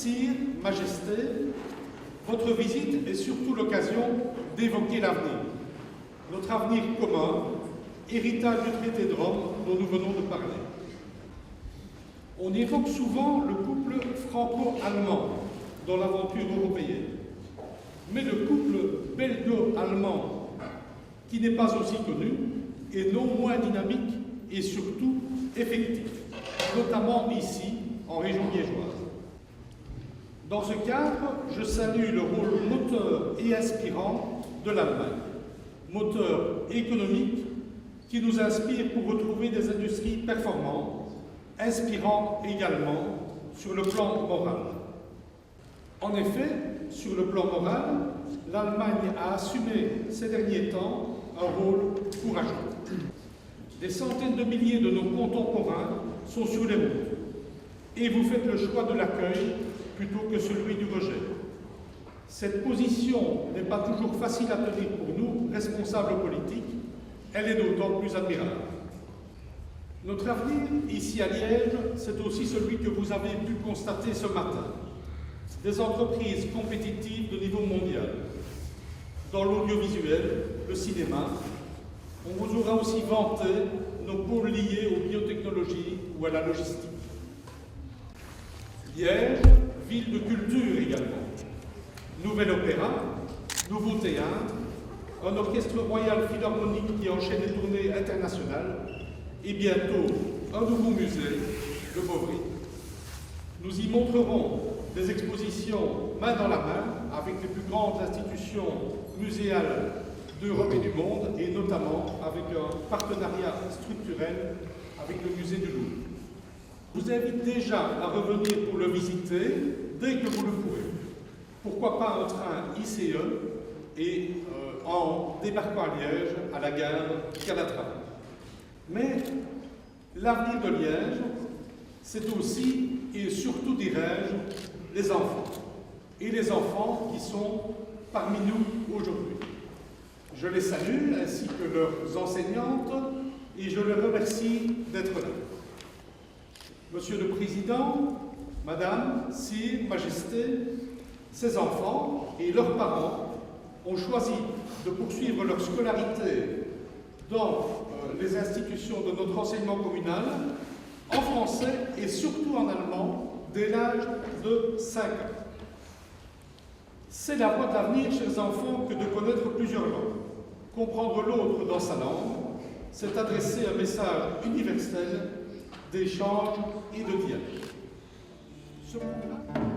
Sire, Majesté, votre visite est surtout l'occasion d'évoquer l'avenir. Notre avenir commun, héritage du traité de Rome dont nous venons de parler. On évoque souvent le couple franco-allemand dans l'aventure européenne. Mais le couple belgo-allemand, qui n'est pas aussi connu, est non moins dynamique et surtout effectif, notamment ici, en région liégeoise. Dans ce cadre, je salue le rôle moteur et inspirant de l'Allemagne, moteur économique qui nous inspire pour retrouver des industries performantes, inspirant également sur le plan moral. En effet, sur le plan moral, l'Allemagne a assumé ces derniers temps un rôle courageux. Des centaines de milliers de nos contemporains sont sur les routes et vous faites le choix de l'accueil plutôt que celui du rejet. Cette position n'est pas toujours facile à tenir pour nous, responsables politiques, elle est d'autant plus admirable. Notre avenir, ici à Liège, c'est aussi celui que vous avez pu constater ce matin. Des entreprises compétitives de niveau mondial. Dans l'audiovisuel, le cinéma, on vous aura aussi vanté nos pôles liés aux biotechnologies ou à la logistique. Liège, ville de culture également. Nouvel opéra, nouveau théâtre, un orchestre royal philharmonique qui enchaîne les tournées internationales et bientôt un nouveau musée, le Beauvry. Nous y montrerons des expositions main dans la main avec les plus grandes institutions muséales d'Europe et du monde, et notamment avec un partenariat structurel avec le musée du Louvre. Je vous invite déjà à revenir pour le visiter dès que vous le pourrez. Pourquoi pas un train ICE et en débarquant à Liège, à la gare Calatrava. Mais l'avenir de Liège, c'est aussi et surtout, dirais-je, les enfants. Et les enfants qui sont parmi nous aujourd'hui. Je les salue ainsi que leurs enseignantes et je les remercie d'être là. Monsieur le Président, Madame, Sire, Majesté, ces enfants et leurs parents ont choisi de poursuivre leur scolarité dans les institutions de notre enseignement communal en français et surtout en allemand dès l'âge de 5 ans. C'est la voie de l'avenir, chers enfants, que de connaître plusieurs langues. Comprendre l'autre dans sa langue, c'est adresser un message universel d'échange et de dialogue. Ce programme